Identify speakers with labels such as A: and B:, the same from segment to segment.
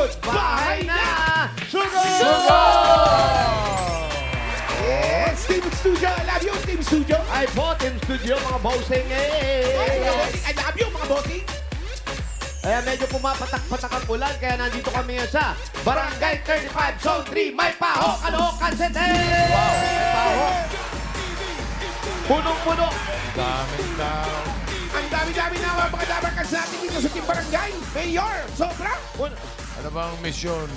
A: Goodbye na! Sugar!
B: Yes, Team Studio. I love you, Team Studio.
A: Ay po, Team Studio, mga bossing
B: I love you, mga bossing.
A: Kaya medyo pumapatak-patak ang ulan, kaya nandito kami ngayon sa Barangay 35, Zone 3, May Paho, Caloocan City! Wow! May Paho! Punong-puno!
C: Daming tao.
B: Ang dami-dami na mga dabarkas natin dito sa Team Barangay. Mayor, sobra.
C: Ano bang misyon?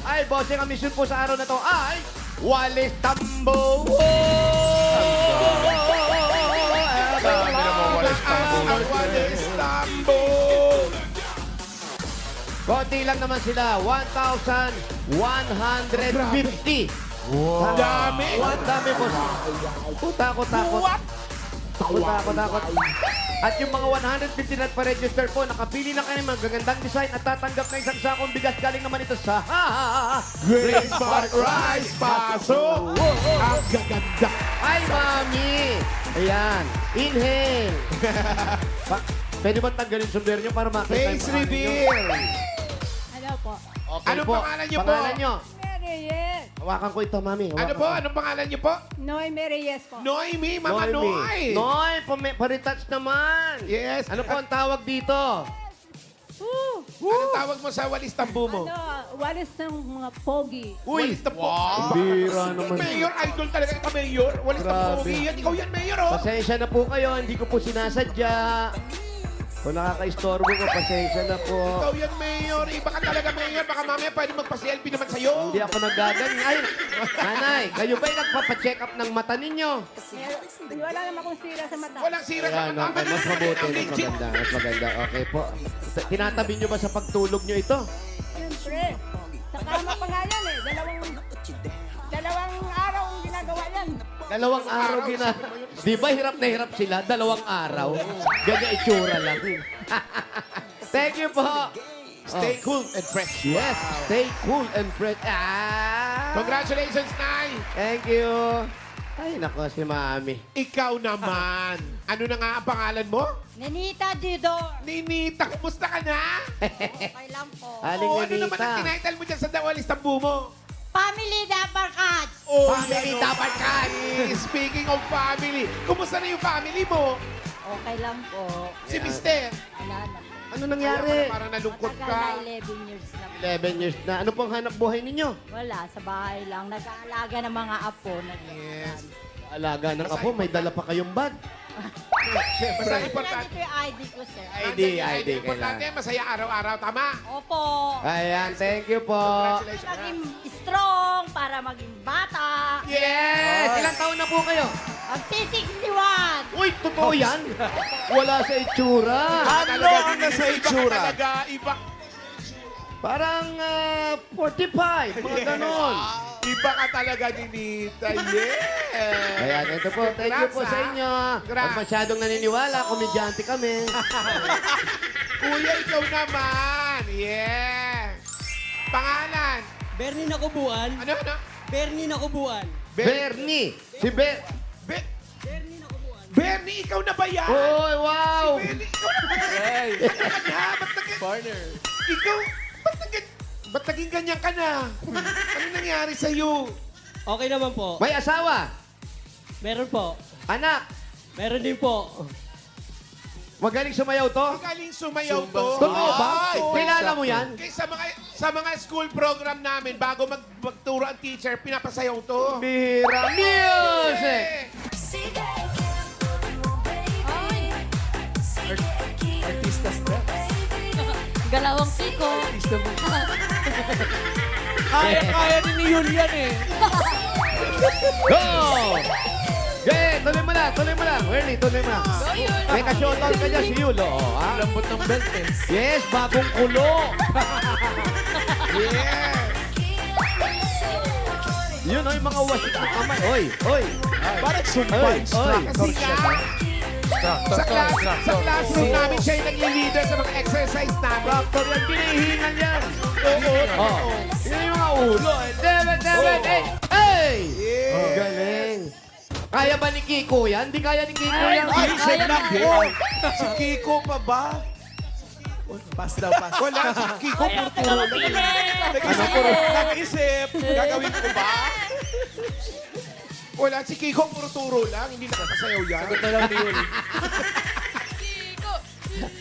A: Ay, bossing, ang mission po sa araw na to ay Walis Tambo!
C: Sabi na mo, walis tambo.
B: Ang Walis Tambo.
A: Konti lang naman sila, 1,150.
C: Wow.
B: Dami.
A: Ang dami, boss. Takot. Takot. At yung mga 150 na pa-register po, nakapili na kayo ng magagandang design at tatanggap na isang sakong bigas. Galing naman ito sa
B: Grace Park Rice Paso. Ang gaganda.
A: Ay, mami! Ayan. Inhale. Pwede ba tanggalin sombrero nyo para makita yung
B: Face
A: pangalan nyo?
B: reveal.
D: Ano po?
A: Okay
B: Anong
A: po.
B: pangalan nyo po?
A: Pangalan nyo.
D: Mereyes.
A: Hawakan ko ito, mami.
B: Ano po? Anong pangalan niyo po?
D: Noy Mereyes po.
B: Noemi, Mama Noy.
A: Noy, paritouch naman.
B: Yes.
A: Ano po ang tawag dito?
B: Anong tawag mo sa Walis Tambo mo?
D: Ano, walis ng mga pogi.
B: Walis Tambo.
A: Bira naman.
B: Mayor, idol talaga ito, Mayor. Walis Tambo.
A: Grabe.
B: Yan, ikaw yan, Mayor, oh.
A: Pasensya na po kayo, hindi ko po sinasadya. Kung nakaka-istorbo ko, pasensya na po.
B: Ikaw yan, Mayor. Iba ka talaga, Mayor. Baka mamaya pwede magpa-selfie naman sa'yo.
A: Hindi ako naggaganyan. Ay, nanay, kayo ba'y nagpapacheck up ng mata ninyo?
D: Wala naman akong sira sa mata.
B: Walang sira sa
A: Ayan,
B: mata.
A: okay, mas mabuti,
B: Ang
A: mas
B: legit.
A: maganda, mas maganda. Okay po. Tinatabi nyo ba sa pagtulog nyo ito?
D: Siyempre. Sa kama pa nga yan eh. Dalawang araw ang ginagawa yan.
A: Dalawang araw Di ba hirap na hirap sila? Dalawang araw. Ganyan itsura lang. Thank you po.
B: Stay cool and fresh.
A: Yes, stay cool and fresh.
B: Congratulations, Nay.
A: Thank you. Ay, nako si Mami.
B: Ikaw naman. Ano na nga ang pangalan mo?
D: Nenita Didor.
B: Ninita, kumusta ka na?
D: Okay lang po.
A: Aling
B: Ano naman ang
A: Nenita.
B: tinitle mo dyan sa Walis Tambo mo?
D: Family Dabarkad.
B: Oh,
A: Family
B: yan,
A: dapat ka.
B: Speaking of family, kumusta na yung family mo?
D: Okay lang po.
B: Si Mister.
D: Wala na.
A: Ano nangyari?
B: Parang nalungkot
D: Matagal na
B: ka.
D: 11 years na po.
A: 11 years na. Ano pong hanap buhay ninyo?
D: Wala, sa bahay lang. Nag-aalaga ng mga apo.
B: Yes.
A: Alaga ng apo, may dala pa kayong bag.
B: Basta
D: Importante.
B: importante.
D: Nandito yung ID ko, sir.
A: ID,
B: Importante,
A: kailangan.
B: masaya araw-araw. Tama.
D: Opo.
A: Ayan, thank you po.
B: Congratulations.
D: Maging strong para maging bata.
A: Yes! Ilang taon na po kayo?
D: Ang T61.
A: Uy, totoo yan? Wala sa itsura.
B: Ano ang nasa itsura? Iba.
A: Parang 45, mga ganon.
B: Iba ka talaga, Ninita. Yeah.
A: Ayan, ito po. Thank you po sa inyo. Huwag masyadong naniniwala, komedyante kami.
B: Kuya, ikaw naman. Yeah. Pangalan.
E: Bernie Nakubuan.
B: Ano?
E: Bernie Nakubuan.
A: Bernie. Si Ber...
E: Bernie Nakubuan.
B: Bernie, ikaw na ba yan?
A: Oy, wow!
B: Bernie, ikaw na ba yan?
C: Partner.
B: Ikaw, ba't naging ganyan ka na? Ano nangyari sa'yo?
E: Okay naman po.
A: May asawa,
E: Meron po.
A: anak,
E: Meron din po.
A: magaling sumayaw to?
B: Magaling sumayaw to.
A: Totoo ba?
B: Ay,
A: Kilala mo yan?
B: kaya sa mga school program namin, bago magturo ang teacher, pinapasayaw to.
A: Bihira Music!
C: Artista step.
D: Galawang siko.
E: Kaya ni Julian eh.
A: Go! Okay, tuloy mo lang. Werly, tuloy mo lang. May ka-shoutout ka dyan si Yulo, ha?
C: Lambot ng belt eh.
A: Yes, bagong kulo.
B: Yeah.
A: Yun, oy, mga wasik na kamay. Oy.
C: Parang
A: Oy, oy.
B: Kasi nga, sa classroom namin siya yung nag-leader sa mga exercise namin.
A: Doctor yan, pinihingan yan.
B: Oo.
A: Oh. Yun yung mga ulo. 7, 8. Hey!
B: Yeah.
A: Oh, galing. Kaya ba ni Kiko yan? Di kaya ni Kiko yan.
B: Ay,
D: Kaya
B: naku.
D: na.
B: Si Kiko pa ba?
C: Pass daw, pass.
B: Wala, si Kiko puro nag-isip. Gagawin ko ba? Wala, si Kiko puro turo lang. Hindi nakasayaw yan.
E: Sagot na lang ni Yul.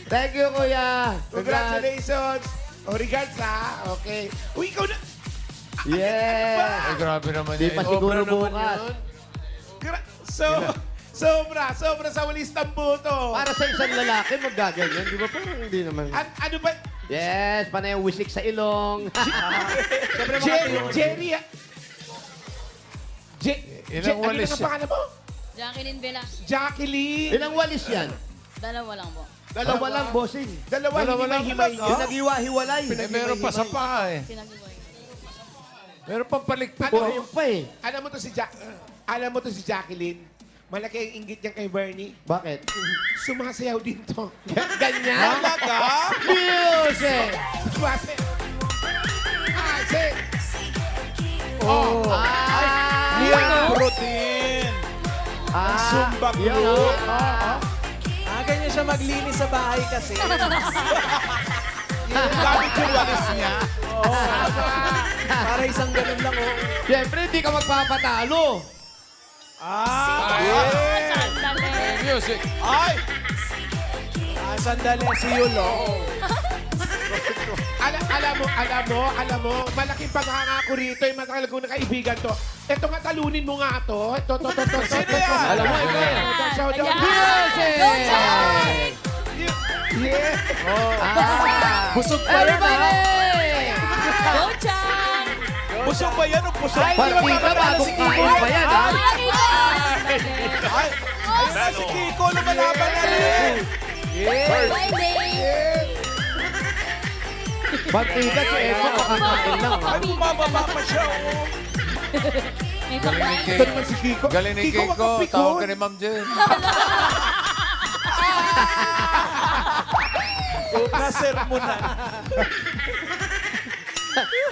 A: Thank you, kuya. Congrats.
B: Congratulations. O, regards ha. Okay. Uy, ikaw na.
A: Yeah.
F: Ay, grabe naman
A: Di
F: yan.
A: pa siguro bukas.
B: Sobra sa walis ng buto.
A: Para sa isang lalaki, magaganyan. Di ba? Parang hindi naman.
B: Ano ba?
A: Yes, panay ang wisik sa ilong.
B: Jerry.
F: Ilang walis
B: ano ang pangalan mo?
G: Jacqueline Vela.
B: Jacqueline.
A: Ilang walis yan?
G: Dalawa lang po.
A: Dalawa lang, bossing.
B: Dalawa
F: lang
B: himay.
A: Yung nag-iwa-hiwalay.
F: Meron pa sa paa eh.
G: Pinag-iway.
F: Meron pang palikpik.
B: Ano?
A: Ayun pa eh.
B: Alam mo to si Jacqueline. Malaki ang inggit niya kay Bernie.
A: Bakit?
B: Sumasayaw din to.
A: Ganyan?
B: Talaga?
A: Music!
B: Sumasayaw. Say.
A: Oh.
B: Protein. Sumbak
A: yun.
B: yun.
C: Ganyan siya maglinis sa bahay kasi.
B: Bakit yung walis niya?
C: Para isang ganun lang, oh.
A: Siyempre, hindi ka magpapatalo.
G: Sandali.
F: Music.
B: Ay!
C: Sandali, si Yulo.
B: Alam mo, malaking paghanga ko rito, yung matagal ko na kaibigan to. Ito nga, talunin mo nga to. Ito. Sino yan?
A: Alam mo, ikaw yan.
B: Showdown.
A: Music!
B: Yeah.
C: Busog pa yan, ha?
A: Everybody!
G: Go, Chan!
B: Busog ba yan o busog?
A: Partida, bagong kain pa yan, ha?
B: Ay, ayun na si Kiko, lumalaban na rin.
G: Bye, Dave!
A: Partida, si Edmo, kakakain lang.
B: Ay, bumababa pa siya. Oh.
G: May
F: Galing ni
G: pagkain.
B: Ito naman si Kiko.
F: Galing ni
B: Kiko, wag
F: Kiko.
B: kang pikon.
F: Tawag ka ni Ma'am Jen.
C: Nasermonan.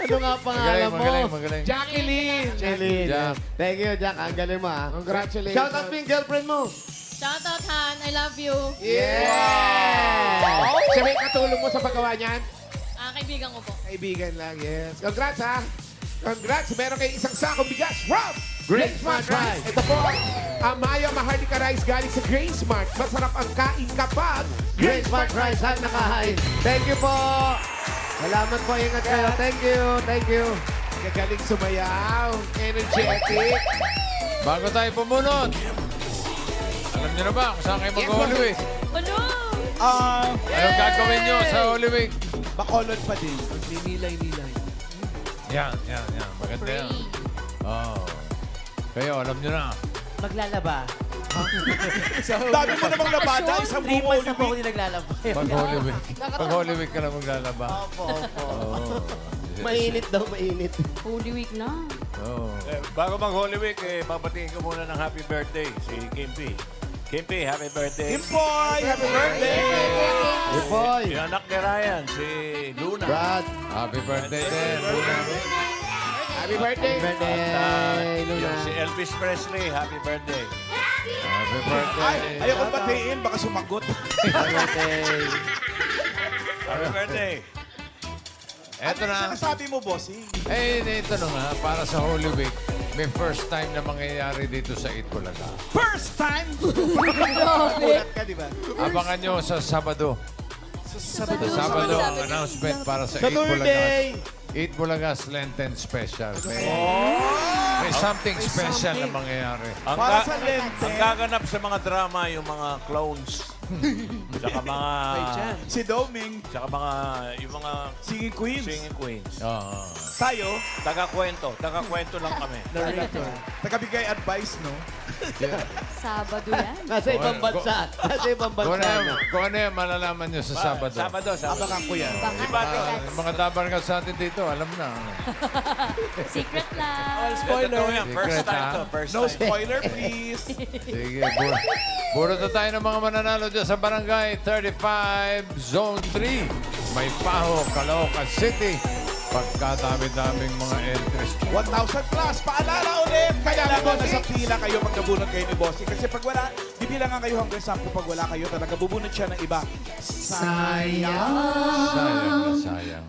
A: Ano nga pangalan mo?
F: Magaling.
B: Jacqueline.
A: Celine.
F: Jack.
A: Thank you, Jack. Ang galing mo, ha?
B: Congratulations.
A: Shout out mo yung girlfriend mo.
G: Shout out, Han. I love you.
A: Yeah!
B: Siya may katulong mo sa paggawa niyan?
G: Kaibigan ko po.
B: Kaibigan lang, yes. Congrats, ha? Congrats. Meron kayo isang sakong bigas from
A: Grace Mart Rice.
B: Ito po ang Maya Maharlika Rice galing sa Grace Mart. Masarap ang kain kapag
A: Grace Mart Rice, han nakahain. Thank you po. Salamat po. Ingat kayo. Thank you. Thank you.
B: Gagaling sumayaw. Energetic.
F: Bago tayo pumunod. Alam niyo na ba kung saan kayo mag-Holy Week?
G: Ano?
F: Anong gagawin niyo sa Holy Week?
B: Bacolod pa din.
C: Ninilay-nilay.
F: Yan. Maganda yan. Oh. Kayo, alam niyo na.
E: Maglalaba.
B: Dami mo namang labada. Isang
E: 3
B: buong
E: months
B: Holy
E: na po ako
B: Week.
E: hindi naglalaba.
F: Pag-Holy Week. Pag-Holy Week ka lang maglalaba.
E: Opo.
F: Oh.
A: Mainit daw, mainit.
G: Holy Week na.
F: Oh.
H: Bago mag-Holy Week, babatiin ko muna ng happy birthday si Kimpi. Kimpi, happy birthday.
B: Kimpoy, happy birthday.
A: Hey, boy.
H: Yung anak ni Ryan, si Luna.
A: Brad.
F: Happy birthday din, Luna.
B: Happy birthday.
A: Birthday, Luna.
H: Yung si Elvis Presley, happy birthday.
F: Happy birthday.
B: Ayoko batiin, baka sumagot.
A: Birthday.
H: Happy birthday.
F: Eto na.
B: Sabi mo, bossing.
F: Eh, ito na nga, para sa Holy Week, may first time na mangyayari dito sa Itbulaga.
B: First time.
C: Ulat ka, di ba?
F: Abangan nyo sa Sabado. Sa Sabado, ang announcement para sa
A: Sa Thursday.
F: Itbulaga's Lenten Special. May something special na mangyayari.
H: Ang,
B: Para
H: ga-
B: sa lente.
H: ang gaganap sa mga drama, yung mga clowns. Tsaka mga...
B: Si Doming.
H: Tsaka mga... Yung mga
B: Singing Queens.
H: singing queens.
F: Oo.
B: Tayo.
H: Taga-kwento lang kami.
C: Narrator.
B: Tagabigay advice, no?
G: Sabado yan.
A: Nasa ibang bansa. Nasa ibang
F: Kung
A: bansa.
F: ano, kung ano yan, malalaman nyo sa Sabado.
H: Sabado.
B: Abangan ko yan.
F: Yung mga dabargas sa atin dito, alam na.
G: Secret lang.
C: All spoiler.
H: Totoo yan. First
F: Secret,
H: time
F: ha?
H: to. First
B: No
H: time.
B: spoiler, please.
F: Sige, puro na tayo ng mga mananalo dyan sa Barangay 35, Zone 3. May Paho, Caloocan City. Pagkadami-daming mga entries.
B: 1,000 plus. Paalala ulit. Kaya naman nasa pila kayo pag nabunod kayo ni Bossing. Kasi pag wala,
I: Bibilangan kayo hanggang 10 pag wala kayo. Talaga bubunot siya ng iba.
F: Sayang na sayang.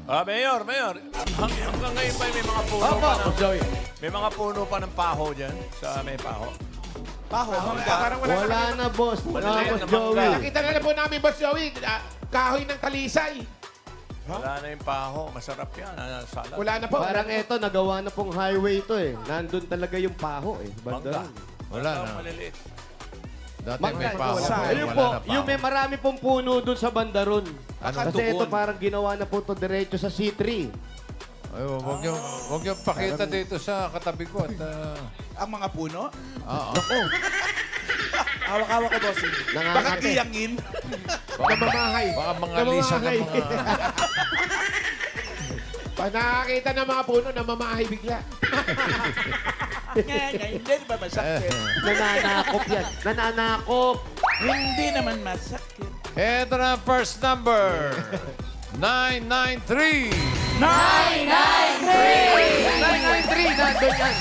H: Mayor. Hanggang ngayon ba may mga puno
A: Opo,
H: pa ng...
A: Joey.
H: May mga puno pa ng paho dyan sa may paho.
I: Paho, mangga.
B: Parang wala,
A: Wala na, boss.
H: Wala
A: Wala,
H: na
A: boss
H: yan,
A: Joey.
B: Nakita na po namin, Boss Joey, kahoy ng talisay.
H: Wala na yung paho. Masarap yan. Salad.
B: Wala na po.
A: Parang eto, nagawa na pong highway ito eh. Nandun talaga yung paho eh.
H: Mangga.
A: Banda.
F: Wala na.
H: Maliliit.
F: Dati
A: Mangga.
F: may paho.
A: Ayun
F: Wala
A: po,
F: na paho.
A: yung may marami pong puno dun sa banda ron.
F: Ano?
A: Kasi ito parang ginawa na po ito diretso sa C3.
F: Ay, huwag niyo pakita dito sa katabi ko. At,
I: Ang mga puno.
A: Naku,
I: Hawak-hawak ko, bossing. Bakit
A: nangangati.
I: iyangin?
B: Namamahay.
F: baka mga lisa ng
B: Namamahay.
F: mga...
B: Pag nakakita ng mga puno, namamahay bigla.
I: Hindi naman masakit.
A: Nananakop yan. Nananakop.
I: Hindi naman masakit.
F: Ito na ang first number. 993.
A: 993, nandun yan.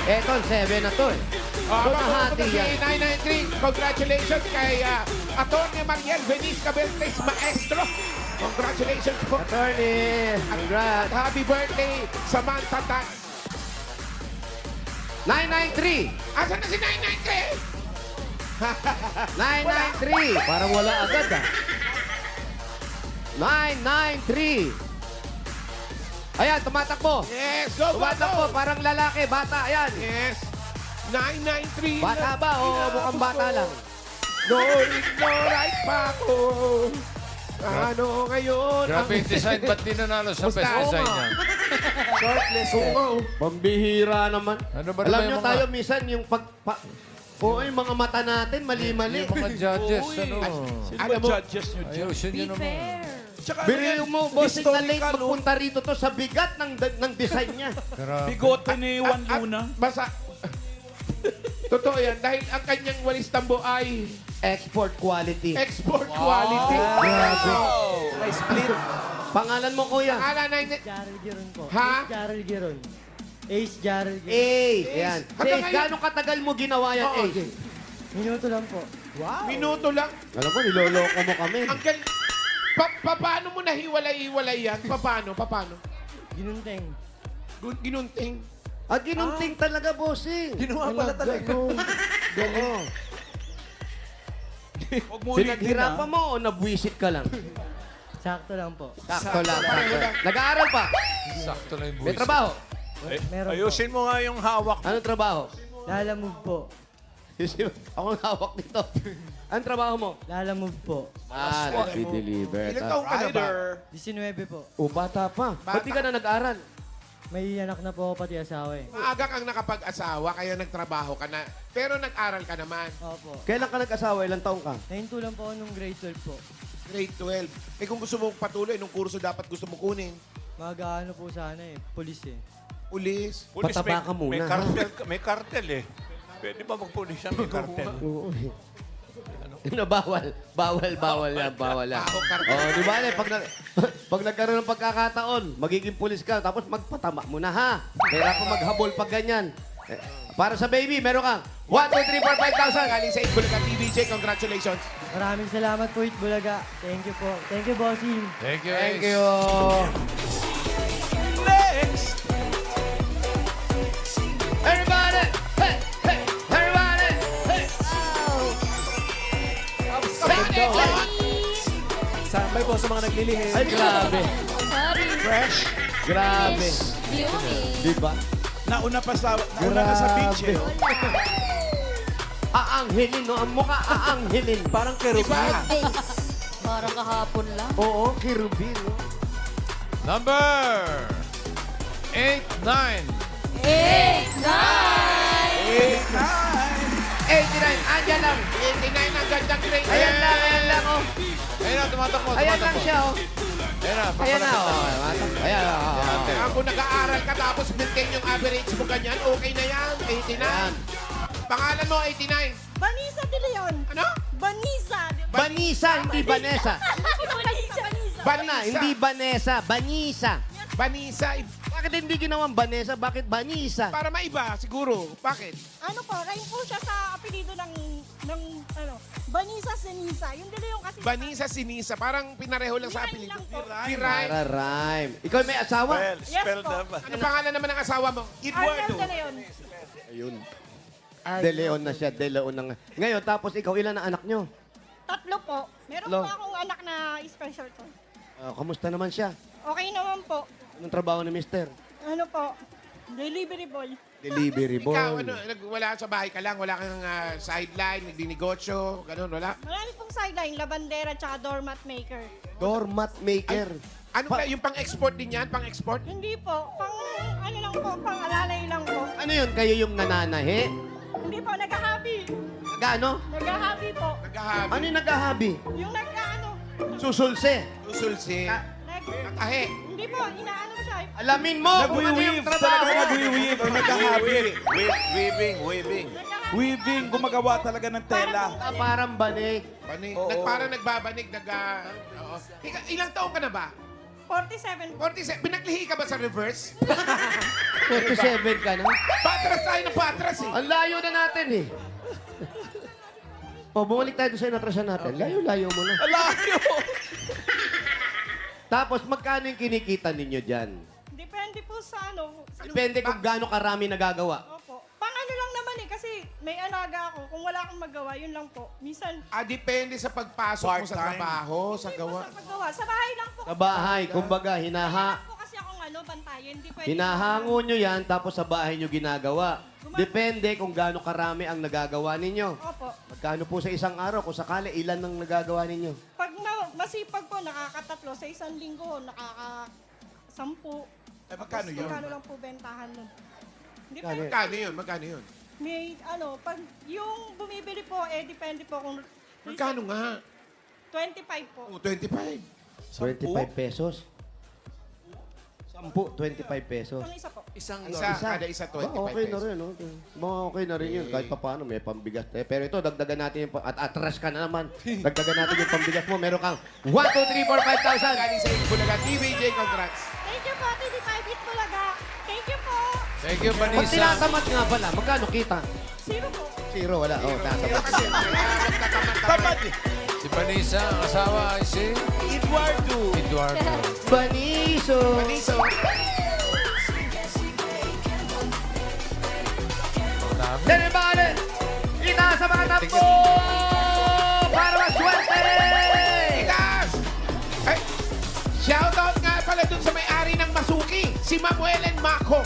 A: Eto, 7 na to eh. So, nahati yan.
B: 993, congratulations kay Atty. Mariel Venice Cabeltes, maestro. Congratulations po.
A: Attorney, congrats.
B: At happy birthday, Samantha Tan.
A: 993.
B: Asan na si 993?
A: 993. Parang wala agad ah. 993. Ayan, tumatakbo.
B: Yes, go, go,
A: Tumatakbo,
B: go.
A: parang lalaki, bata. Ayan.
B: Yes. 993.
A: Bata ba o mukhang bata lang?
B: No, ignorite pa ako. Ano ngayon?
F: Grabe yung design. Ba't di nanalo sa best design niya?
I: Shortlisted.
A: Pambihira naman.
F: Ano ba
A: Alam
F: naman
A: nyo
F: yung
A: tayo,
F: mga-
A: minsan yung Oo, yung mga mata natin, mali-mali.
F: Yung mga judges, ano?
I: Sino
B: Alam
I: ba
B: mo-
I: judges nyo dyan?
F: Ayusin
G: Be
F: nyo naman.
G: fair.
I: Tsaka ano
A: Biro
I: yan?
A: mo, bossing na late
I: Historical, oh.
A: magpunta rito to sa bigat ng design niya.
F: Grabe.
I: Bigote ni Juan Luna.
B: Basta, totoo yan, dahil ang kanyang walis tambo ay
A: Export quality.
B: export quality.
I: May split.
A: Pangalan mo, kuya?
B: Akala na
E: Jarrell Giron po.
B: Ha?
E: Ace Jarrell Giron. Ace Jarrell Giron.
A: Ace. Ayan.
B: Hanggang
A: Ace,
B: ngayon-
A: gano'ng katagal mo ginawa yan,
B: Oo,
A: Ace?
E: Minuto lang po.
B: minuto lang.
A: Alam ko, niloloko mo kami.
B: Ang paano mo nahiwalay-hiwalay yan? Paano?
E: Ginunteng.
B: Ginunting.
A: Ginunting talaga, bossing.
I: Ginawa pala talaga.
A: Oo.
I: Huwag mo
A: Pinaghirapan mo o nabwisit ka lang?
E: Sakto lang po.
A: Sakto lang. Nag-aaral pa?
F: Sakto lang yung
A: May
F: buwis.
A: trabaho?
E: Meron po.
H: Ayusin mo nga yung hawak.
A: Anong trabaho?
E: Lalamove po.
A: Ako ang hawak nito. Anong trabaho mo?
E: Lalamove po.
A: Nag-deliver.
B: Ilang taong ka na ba?
E: 19 po.
A: O, bata pa. Ba't di ka na nag-aral?
E: May anak na po ako pati asawa eh.
B: Maaga kang nakapag-asawa, kaya nagtrabaho ka na. Pero nag-aral ka naman.
E: Opo.
A: Kailan ka nag-asawa? Ilang taong ka?
E: Nahinto lang po ako nung grade 12 po.
B: Grade 12. Eh kung gusto mo patuloy, nung kurso dapat gusto mo kunin?
E: Mag-ano po sana eh. Police eh.
B: Pulis.
H: Pulis,
A: Pataba ka muna,
H: May
A: ha?
H: kartel, may kartel eh. Pwede ba magpulis siya? May kartel.
A: Oo. Bawal yan.
B: Baho, karton.
A: Oh, di ba? Pag nagkaroon ng pagkakataon, magiging pulis ka, tapos magpatama mo na, ha? Kaya pa maghabol pag ganyan. Para sa baby, meron kang 1, 2, 3, 4, 5,000.
B: Galing sa Itbulaga TVJ, congratulations.
E: Maraming salamat po, Itbulaga. Thank you po. Thank you, bossing.
F: Thank you,
A: Thank
F: Ace.
A: you.
I: Next!
A: Everybody! Hey! Hey! Everybody! Hey!
C: Sambay po sa mga naglilihim.
A: Ay, grabe.
G: Sorry.
I: Fresh.
A: Grabe.
G: Beauty.
A: Di ba?
I: Nauna pa sa beach eh.
A: Aanghilin, no? Ang mukha aanghilin.
C: Parang kerubin.
G: Parang kahapon lang.
A: Oo, kirubin, no?
F: Number 89.
B: 89, andyan lang. 89 ang gandang grade.
A: Ayan lang, oh.
F: Ayun na, tumatakbo.
A: Ayan lang siya, oh.
F: Ayun na,
A: Ayan na, oh. Ayan, oh.
B: Kung nag-aaral ka tapos maintain yung average mo ganyan, okay na yan. 89. Pangalan mo, 89.
D: Vanessa de Leon.
B: Ano?
D: Vanessa.
A: Vanessa, hindi Vanessa.
D: Vanessa.
A: Bana, hindi Vanessa. Vanessa.
B: Vanessa,
A: Bakit hindi ginawang Vanessa? Bakit Vanessa?
B: para maiba siguro. Bakit?
D: Ano po, rhyme po siya sa apelido ng Vanessa Sinisa. Yung dili yung kasi...
B: Vanessa Sinisa, parang pinareho lang sa
D: Rhyme
B: apelido.
D: lang po.
B: Piray.
A: Para rhyme. Ikaw may asawa?
D: Yes po.
B: Ano pangalan naman ng asawa mo?
D: Arnel
B: Eduardo.
D: De Leon.
A: Ayun. De Leon na siya. De Leon na nga. Ngayon, tapos ikaw, ilan ang anak nyo?
D: 3 po. Meron
A: Lo.
D: po akong anak na special to.
A: Kamusta naman siya?
D: Okay naman po.
A: Anong trabaho ni mister?
D: Ano po, delivery boy.
A: Delivery boy.
B: Ikaw, wala sa bahay ka lang, wala kang sideline, nagdinegosyo, ganun, wala?
D: Marami pong sideline, labandera tsaka doormat maker.
A: Doormat maker.
B: Ano ba, yung pang-export din yan? Pang-export?
D: Hindi po, ano lang po, pang alalay lang po.
A: Ano yun? Kayo yung nananahe?
D: Hindi po, nag-happy.
A: Gaano?
D: Nag-happy po.
B: Naghahabi.
A: Ano yung naghahabi?
D: Yung nag-ano,
A: Susulse.
B: Susulsi. Tahe.
D: hindi po, inaano siya.
A: Alamin mo kung ano yung
I: Nagwi-weave.
A: trabaho.
I: Talaga nagwi-weave. Or naghahabi.
H: Weaving.
I: Weaving. Gumagawa talaga ng tela.
A: Parang banig.
B: Banig.
I: Oo.
B: Parang nagbabanig, oo. Ilang taon ka na ba?
D: 47 po.
B: 47. Pinaglihi ka ba sa reverse?
A: 47 ka na?
B: Patras tayo ng patras eh.
A: Ang layo na natin eh. Bumalik tayo sa inatrasan natin. Layo-layo mo na.
I: Alayo!
A: Tapos, magkano yung kinikita ninyo dyan?
D: Depende po sa ano.
A: Depende kung gaano karami nagagawa.
D: Opo. Pang ano lang naman eh, kasi may alaga ako. Kung wala akong magawa, yun lang po. Minsan,
B: Depende sa pagpasok mo sa
I: Part-time.
B: trabaho, sa
D: hindi po
B: gawa.
D: sa paggawa. Sa bahay lang po.
A: Sa bahay, kumbaga,
D: Kailangan po kasi akong bantayan. Hindi pwede.
A: hinahango nyo yan, tapos sa bahay nyo ginagawa. Depende kung gaano karami ang nagagawa ninyo.
D: Opo.
A: Magkano po sa isang araw? Kung sakali, ilan ang nagagawa ninyo?
D: Pag masipag po, nakakatatlo. Sa isang linggo, nakaka-10.
I: Magkano yun?
D: Magkano lang po bentahan nun. Hindi
A: Magkano
D: po.
B: Magkano yun? Magkano yun?
D: May, pag yung bumibili po, depende po kung...
B: Magkano nga?
D: 25 po.
B: 25.
A: 25 pesos. 10, 25 pesos.
D: Ang isa po.
B: Isa, kada isa 25
A: okay na
B: pesos.
A: rin, no? Okay na rin yun. Kahit pa paano, may pambigas tayo. Pero ito, dagdagan natin yung... At atras ka na naman. Dagdagan natin yung pambigas mo. Meron kang 1, 2, 3, 4, 5,000.
B: Galing sa Bulaga TVJ, congrats.
D: Thank you po, TV5 Hit Bulaga. Thank you po.
F: Thank you,
A: Pag
F: Vanessa.
A: tinatamad nga pala, magkano kita?
D: Sino po?
A: Zero, wala. Oh, tinatamad.
B: Kasi nagtatamad-tamad.
I: Tamad eh.
F: Si Vanessa, ang asawa ay si
I: Eduardo.
F: Eduardo.
A: Baniso.
B: Maniso.
F: Dami.
A: Everybody, kita sa mga tampo! Para maswerte!
B: Itas! Ay, shoutout nga pala dun sa may-ari ng Masuki, si Mamuelen Mako.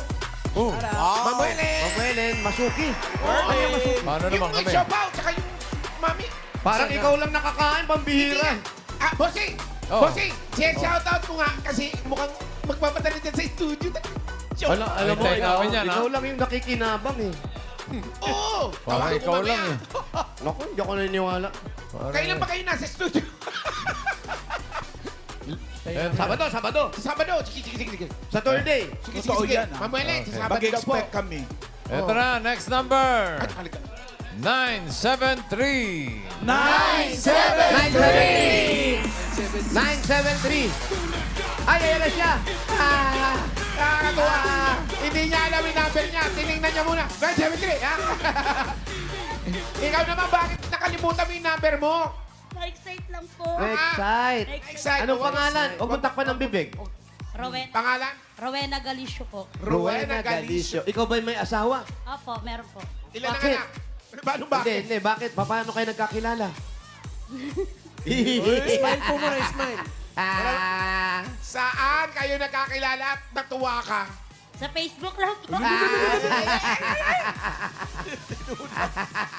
B: Mamuelen!
A: Mamuelen, Masuki.
B: Ano yung Masuki?
F: Paano
B: Yung
F: naman kami?
B: siopaw, tsaka yung mami.
A: Parang ikaw lang nakakain, pambihira.
B: Bossing!
F: Oh.
B: Bossing! Shoutout ko nga kasi mukhang magpapadala dyan sa studio.
A: Alam mo,
F: Hintayin
A: ikaw,
F: namin yan, ha?
A: ikaw lang yung nakikinabang eh.
B: Oo!
F: Parang
B: Tawagan ko
F: ikaw
B: mamaya.
F: lang eh.
A: Naku, hindi ako naniniwala.
B: Kailan ba kayo nasa studio?
A: Sabado.
B: Sabado. Sige.
A: Saturday.
B: Sige.
I: Totoo yan, ah.
B: Mamuelen,
F: Okay.
B: sa Sabado daw po.
I: Mag-expect kami.
F: Ito na, next number.
B: Ay, halika.
F: 973.
A: 973. Ay, ayan na siya.
B: Nakakatuwa. Hindi niya alam yung number niya. Tinignan niya muna. 973, ha? Ikaw naman, bakit nakalimutan mo yung number mo?
D: Na-excite lang po.
A: Excite.
B: Excite.
A: Anong pangalan? Huwag mong takpan ng bibig.
B: Pangalan?
G: Rowena Galicio po.
A: Rowena Galicio. Ikaw ba'y may asawa?
G: Opo, meron po.
B: Ilan ang
A: Bakit?
B: anak? Paano bakit?
A: Hindi. Bakit? Paano kayo nagkakilala?
C: Smile po muna, smile.
B: Saan kayo nakakilala at natuwa ka?
G: Sa Facebook lang po.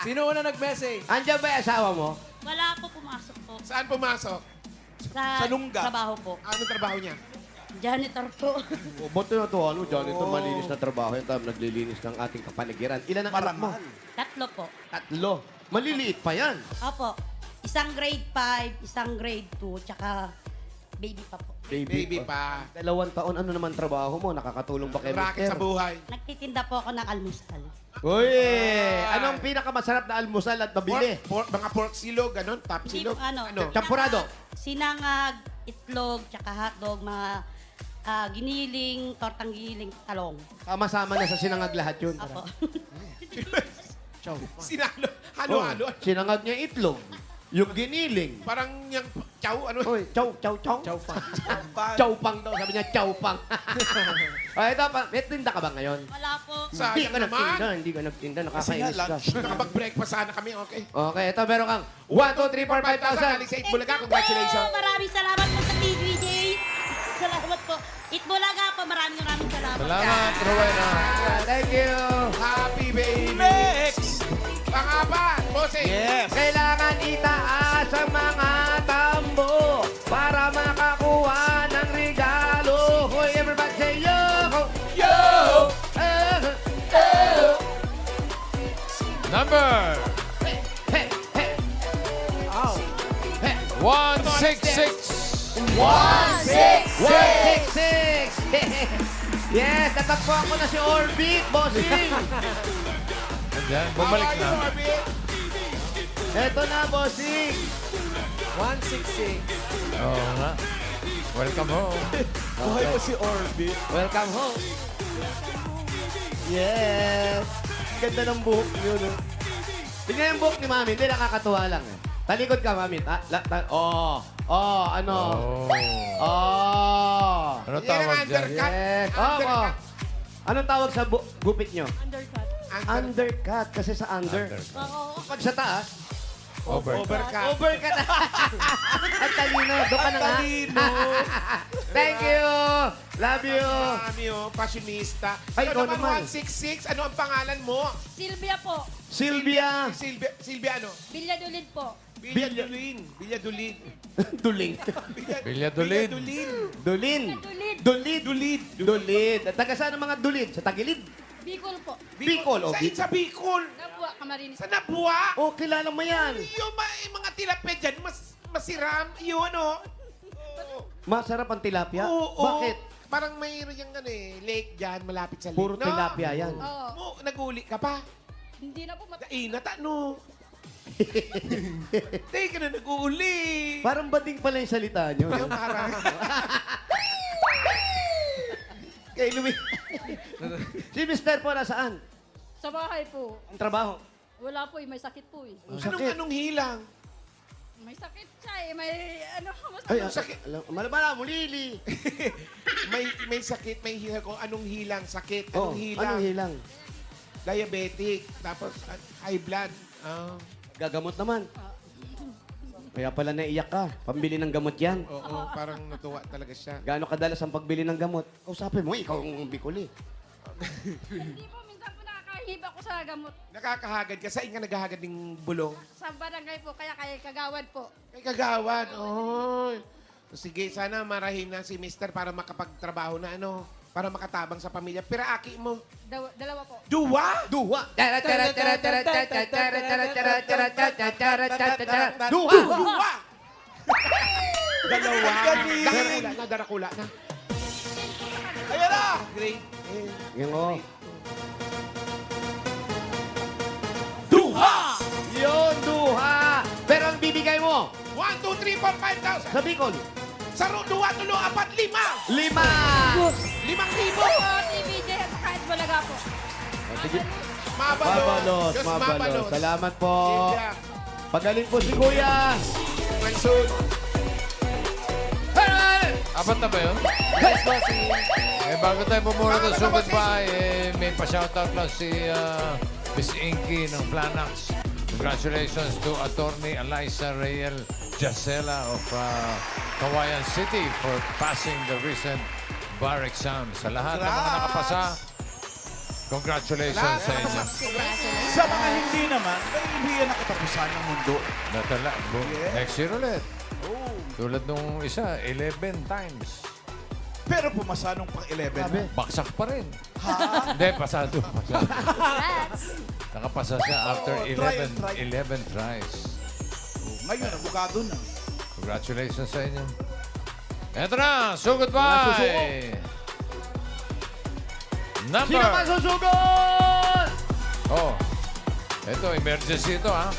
C: Sino una nag-message?
A: Andiyan ba yung asawa mo?
G: Wala po pumasok po.
B: Saan pumasok?
G: Sa
I: Salungga.
G: trabaho po.
B: Anong trabaho niya?
G: Janitor po.
A: Buti na to, Johnny, ito malinis na trabaho. Ito, naglilinis ng ating kapaligiran. Ilan ang anak mo?
I: Maramal.
G: 3 po.
A: 3. Maliliit pa yan.
G: Opo. Isang grade 5, isang grade 2, tsaka baby pa po.
B: Baby pa.
A: 2 taon, ano naman trabaho mo? Nakakatulong ba kay
B: Racket sa
A: mister?
B: buhay.
G: Nagtitinda po ako ng almusal.
A: Uy! Anong pinakamasarap na almusal at mabili?
B: Mga pork silog, ganun? Top
G: Hindi
B: silog?
G: po, ano?
A: Champurado.
G: Sinangag, itlog, tsaka hotdog, mga giniling, tortang giniling, talong.
A: Sama-sama na sa sinangag lahat yun.
G: Apo.
B: Sinalo. Halo-halo.
A: Oh, sinangag niya itlog. Yung giniling.
B: Parang yung chow, ano?
A: Oy, chow.
C: Chow fan.
A: Chow pang daw. Sabi niya, chow pang. Ay, ito pa. May tinda ka ba ngayon?
G: Wala po.
A: Hindi
B: Sayang
A: ka
B: naman.
A: nagtinda. Hindi ka nagtinda. Nakakainis ka.
B: Nakapag-breakfast sana kami, okay?
A: Okay, ito meron kang 1, 2, 3, 4, 5,000.
B: Alex 8 Bulaga, congratulations.
G: Po, maraming salamat po sa TVJ. Salamat po. Itbulaga po, maraming salamat.
F: Salamat, Rowena.
A: Thank you.
B: Happy baby.
I: Next!
B: Pangapat, bossing.
I: Yes!
A: Kailangan itaas ang mga tambo para makakuha ng regalo. Hoy, everybody say yo!
B: Yo!
F: Number
A: Hey, hey,
F: 166.
A: 166! Yes, natagpuan ko na si Orbit, bossing.
F: Ayan, bumalik na.
A: Eto na, bossing.
C: 166.
F: Oo nga. Welcome home.
I: Buhay mo si Orbit.
A: Welcome home. Yes. Ganda ng buhok niyo, no? Tingnan yung buhok ni Mami. Hindi, nakakatuwa lang. Eh. Talikod ka, Mami. Ano?
F: Ano
B: Yan ang
F: tawag dyan?
B: undercut.
A: Yes.
B: Undercut.
A: Anong tawag sa gupit nyo?
G: Undercut.
A: Undercut. Kasi sa under.
G: Oo.
A: Pag sa taas,
B: Overcut.
A: overcut. Ang talino. Doon ka na nga. Thank you. Love you.
B: Mami, oh, fashionista.
A: Ay, ikaw naman.
B: 166, ano ang pangalan mo?
D: Silvia po.
A: Sylvia.
B: Silvia ano?
D: Billadolid po.
B: Villadulin. Villadulin.
A: Duling.
F: Billadolid.
A: Dulin.
D: Dulid.
A: Dulid. Taga saan ang mga dulid? Sa Tagilid?
D: Bicol po.
A: Bicol. Oh,
B: Sa Bicol.
D: Nabuwa, Camarines.
B: Sa Nabua.
A: Oh, kilala mo yan.
B: Yung mga tilapia dyan, masiram. Yun, ano?
A: Masarap ang tilapia.
B: Oo.
A: Bakit?
B: Parang mayroon yung lake dyan, malapit sa lake.
A: Puro tilapia yan.
D: Oo.
B: Nag-uli ka pa?
D: Hindi na po
B: Dainat, ano? Hindi ka na nag-uli.
A: Parang bading pala yung salita nyo. no?
B: Parang.
A: Kay Lumi. Si Mister po nasaan?
D: Sa bahay po.
A: Ang trabaho.
D: Wala po may sakit po eh.
B: Anong hilang?
D: May sakit siya eh. May ano,
A: Ay,
B: Anong sakit?
A: Malabala, mulili.
B: may sakit, may hilang. Kung anong hilang, sakit.
A: Oh,
B: Anong hilang?
A: anong hilang?
B: Diabetic. Tapos high blood.
A: Gagamot naman. Kaya pala naiyak ka. Pambili ng gamot yan.
B: Oo, parang natuwa talaga siya.
A: Gaano kadalas ang pagbili ng gamot? Kausapin mo, ikaw ang bikuli.
D: Hindi po, minsan po nakakahib ako sa gamot.
B: Nakakahagad ka. Saan ka naghahagad ng bulong?
D: Sa barangay po, kaya kagawad po.
B: Kay Kagawad. Oh. Sige, sana marahin na si Mister para makapagtrabaho na para makatabang sa pamilya. Piraaki mo.
D: Dalawa po.
B: Duwa?
A: Duwa! Duwa!
B: Duwa! Dalawa.
I: Galing.
B: Darakula na.
I: Ayan na!
B: Great.
A: Yung oh.
B: Duha!
A: Yun, duha! Pero ang bibigay mo
B: 1, 2, 3, 4, 5,000.
A: sa Bicol,
B: Sa duwa, tulo, 4, 5.
A: 5!
B: 5,000.
D: Po, TVJ at saka Itbulaga po.
B: Mabalos. Diyos
A: Mabalos. Salamat po.
B: Silvia.
A: Pagaling po si Kuya.
B: Mansun.
A: Hey!
F: Apat na ba yun?
A: Yes, bossing.
F: Bago tayo bumura ng sugod pa, may pa-shoutout lang si Miss Inky ng Planax. Congratulations to Attorney Eliza Reyel Jacela of Kawayan City for passing the recent bar exam. Sa lahat ng mga nakapasa, congratulations sa inyo.
I: Sa mga hindi naman, may hindi yan ang katapusan ng mundo.
F: Natala, next year ulit. Tulad nung isa, 11 times.
I: Pero pumasa nung pang-11.
F: Baksak pa rin. Hindi, pasado. Nakapasa siya after
I: try and try.
F: 11 tries.
I: Ngayon, abogado na.
F: Congratulations sa inyo. Eto na, sugod
A: Wala
F: pa.
A: susuko.
F: Number.
A: Sino pa susugod?
F: Oh. Eto, emergency ito ha.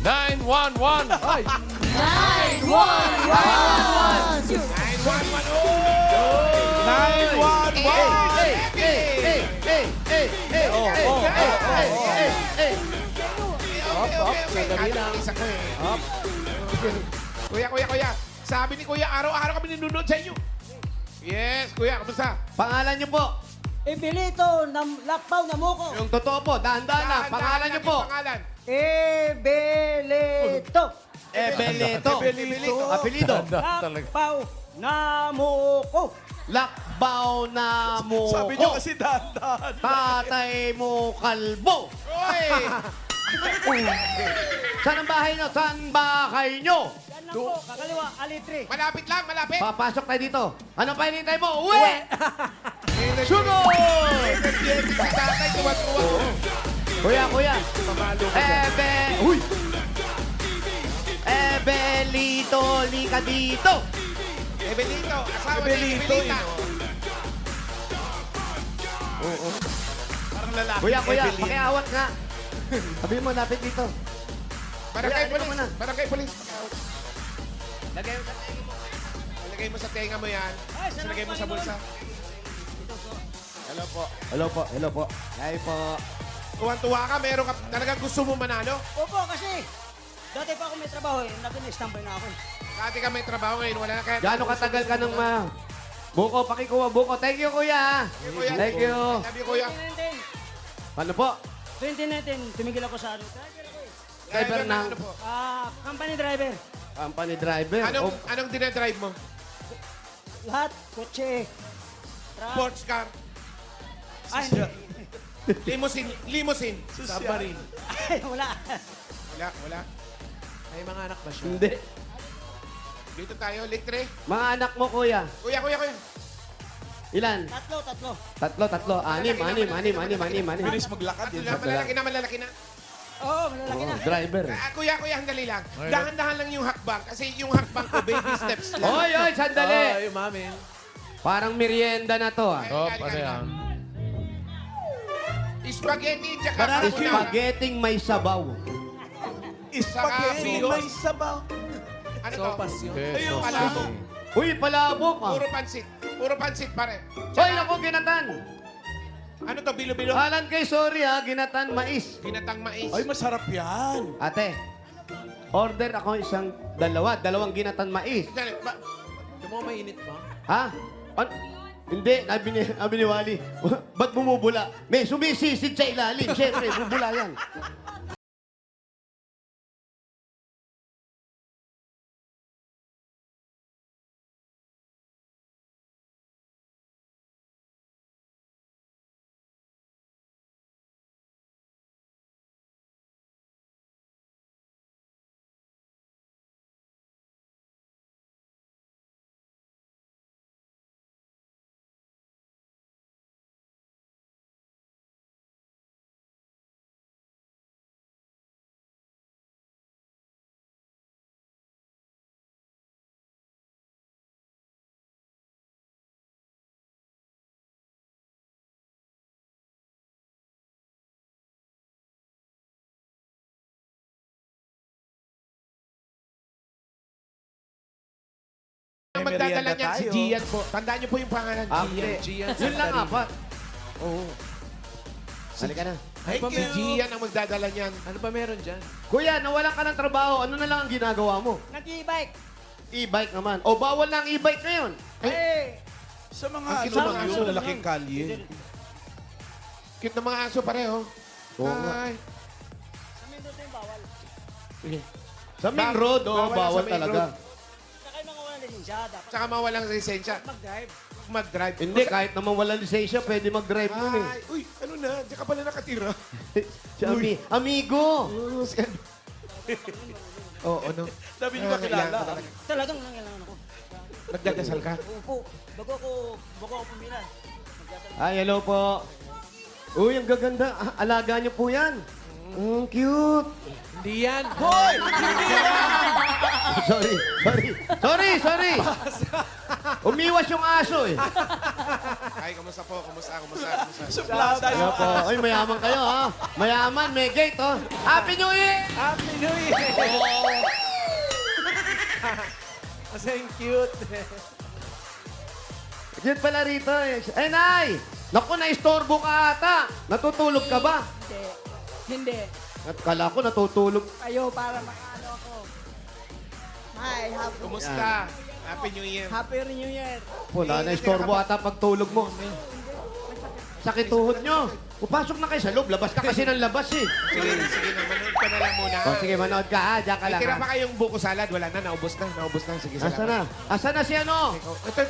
F: 911. Ay.
B: 911. Oh! Sandali lang. Isa ko eh. Kuya. Sabi ni Kuya, araw-araw kami nanonood sa inyo. Yes, Kuya, kamusta?
A: Pangalan niyo po.
E: Ebelito, lakpaw na muko.
A: Yung totoo po, dahan-dahan na. Pangalan niyo po.
B: Pangalan.
E: Ebelito.
A: Ebelito. Apelido.
E: Lakpaw na muko.
A: Lakbaw na mo.
I: Sabi niyo kasi dahan-dahan.
A: Tatay mo kalbo.
B: Oy!
A: Saan ang bahay niyo? Saan bahay niyo?
E: Yan lang po, kakaliwa, alitre.
B: Malapit lang, malapit.
A: Papasok tayo dito. Anong pahinintay mo? Uwi! Sunod!
B: Si tatay, tuwa-tuwa.
A: Kuya.
B: Pamalo ka dyan.
A: Uy! Ebelito, lika dito.
B: Ebelito, asawa ni Ebelita.
I: Parang lalaki.
A: Kuya,
I: Evelyn.
A: pakiawat nga. Sabi mo, lapit dito.
B: Barangay
A: Kuya, ano ka
B: Police.
A: muna?
B: Barangay Police.
A: Lagay mo sa tenga mo.
B: Lagay mo sa tenga mo yan. Lagay mo sa bulsa.
A: Hello po. Hi po.
B: Tuwan-tuwa ka, meron ka talagang gusto mo manalo.
E: Opo, kasi dati pa ako may trabaho eh. Nag-standby na ako.
B: Dati ka may trabaho ngayon, wala na kaya.
A: Gaano katagal ka ng buko? Pakikuha buko. Thank you, kuya.
B: Kuya.
A: Thank you.
B: Sabi ko, Kuya.
E: 2019,
A: Ano po?
E: 2019, tumigil ako sa ano. Driver ako eh.
A: Driver ng
B: Ano po?
E: Company driver.
A: company driver.
B: Anong dinadrive mo?
E: Lahat, kotse, truck.
B: Sports car.
E: Ay,
B: Limousine.
C: Submarine.
E: ay, wala.
B: Wala.
C: May mga anak ba siya?
A: Hindi.
B: Dito tayo, litre.
A: Mga anak mo, kuya.
B: Kuya.
A: Ilan?
E: Tatlo.
A: Tatlo. Anim.
I: Bilis maglakad eh.
B: Malalaki na.
E: Oo, malalaki na.
A: Driver.
B: Kuya, handali lang. Dahan-dahan lang yung hakbang. Kasi yung hakbang ko, baby steps lang.
A: Oy, sandali.
C: Ay, mami.
A: Parang merienda na to, ah.
F: Oh, ano yan?
B: Spaghetti, tsaka
A: Spaghetti may sabaw.
I: Spaghetti,
B: Saka
I: may sabaw.
B: Ano to?
C: Sopas yun.
I: Ayun.
B: Palabok.
A: Uy, palabok, ah.
B: Puro pansit, pare.
A: Hoy, ako, ginatan.
B: Ano to, bilo-bilo?
A: Alan kay sorry, ha. Ginatan mais.
B: Ginatang mais.
I: Ay, masarap yan.
A: Ate, order ako dalawang ginatan mais.
B: Dali,
C: Ito mo, mainit ba?
A: Ha? Hindi, sabi ni Wally. Ba't bumubula? May sumisisid sa ilalim. Siyempre, bubula yan.
B: Ang magdadala
I: merienda
B: niyan si
I: tayo.
B: Gian po. Tandaan niyo po yung pangalan.
A: Hindi.
C: Gian
A: Yun lang,
C: Santarino.
A: apat. Oo. Halika na.
C: Ano ba
B: Si
C: meron?
B: Gian ang magdadala niyan.
C: Ano ba meron dyan?
A: Kuya, nawalan ka ng trabaho. Ano na lang ang ginagawa mo?
E: Nag-e-bike.
A: E-bike naman. O, bawal na ang e-bike ngayon.
E: Eh,
I: Sa mga
B: Ang
I: ano
B: cute
I: lang
B: ng
I: yun,
B: aso.
I: lalaking kalye.
B: Cute ng mga aso pareho.
A: Oo nga.
B: Ay.
E: sa Mendoza yung bawal.
A: Sa main road,
B: Bawal
A: bawal
B: sa main
A: talaga.
B: road.
E: Saka yung mga walang lisensya, dapat
B: Saka mawalang lisensya.
E: mag-drive.
B: Mag-drive.
A: Hindi, kahit naman walang lisensya, pwede mag-drive nun eh.
B: Ay, uy, ano na? Diyan ka pala nakatira.
A: Si amigo.
B: Oo, ano?
I: Sabi niyo ba kilala?
E: Talagang nangyalan ako.
B: Nagdadasal ka?
E: Opo, bago ako pumila. Magdadala.
A: Ay, hello po. Uy, ang gaganda. Alaga niyo po yan. Cute.
C: Hindi yan.
A: Sorry. Umiwas yung aso eh.
B: Ay, kumusta po? Kumusta?
I: Suplada
A: Hello po. Ay, mayaman kayo ha. Mayaman, may gate oh. Happy New Year!
C: Happy New Year! Kasi ang cute.
A: Diyan pala rito. Eh, Nay! Naku, na-istorbo ka ata. Natutulog ka ba?
D: Hindi.
A: At kala ko natutulog.
D: Kayo para makaano ako. Hi,
B: Kumusta? Happy New Year.
D: Happy New Year.
A: Wala, na-istorbo ata pagtulog mo. Sakit tuhod nyo. Pupasok na kayo sa loob. Labas ka kasi ng labas eh.
B: Sige na, manood ka na lang muna.
A: O, sige, manood ka ha. Diyan ka
B: May
A: lang
B: tira
A: ha.
B: pa kayong buko salad. Wala na, naubos na. Naubos na. Sige,
A: Asa
B: salamat.
A: na? Asa na si ano?
B: Ito.